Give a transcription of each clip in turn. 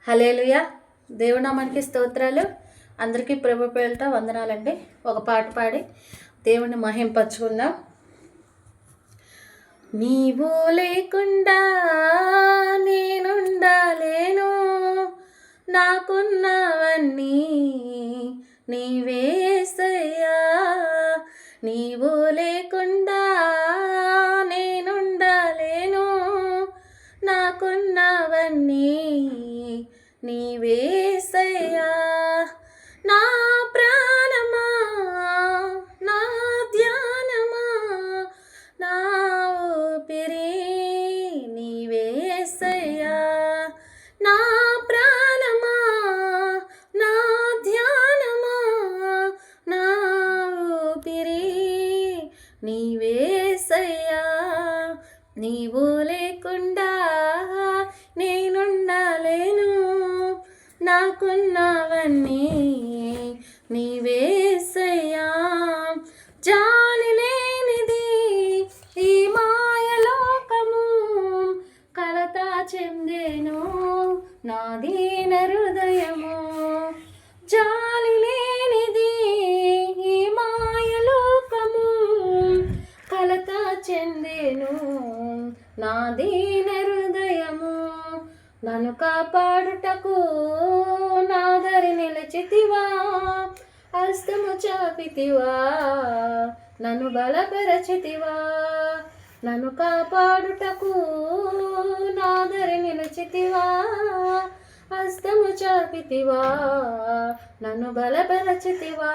హల్లెలూయా. దేవునామానికి స్తోత్రాలు. అందరికీ ప్రభు పేరిట వందనాలండి. ఒక పాట పాడి దేవుని మహింపరచుకుందాం. నీవు లేకుండా నేనుండలేను, నాకున్నవన్నీ నీవే యేసయ్యా. నీవు లేకుండా నేనుండలేను, నాకున్నవన్నీ నీవే యేసయ్యా. నా ప్రాణమా, నా ధ్యానమా, నా ఊపిరి నీవే యేసయ్యా. నా ప్రాణమా, నా ధ్యానమా, నా ఊపిరి నీవే యేసయ్యా. నీవు లేకుండా నేనుండలేను, నాకున్నవన్నీ నీవే యేసయ్యా. జాలి లేనిది ఈ మాయలోకము, కలత చెందేను నా దీన హృదయము. జాలి లేనిది ఈ మాయలోకము, కలత చెందేను నా దీన హృదయము. నన్ను కాపాడుటకు నాదరి నిలచితివా, హస్తము చాపితివా, నన్ను బలపరచితివా. నన్ను కాపాడుటకు నాదరి నిలచితివా, హస్తము చాపితివా, నన్ను బలపరచితివా.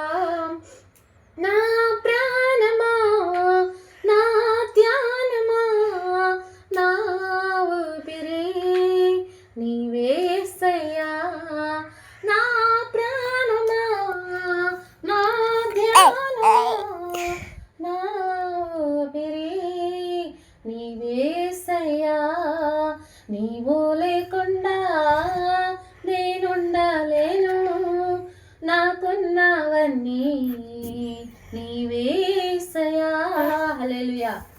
నా ప్రాణమా, నా ధ్యానమా, నా ఊపిరి నీవే యేసయ్యా. నా ప్రాణమా, నా ధ్యానమా, నా ఊపిరి నీవే యేసయ్యా. నీవు లేకుండా నేనుండలేను, నాకున్నవన్నీ నీవే యేసయ్యా. హల్లెలూయా.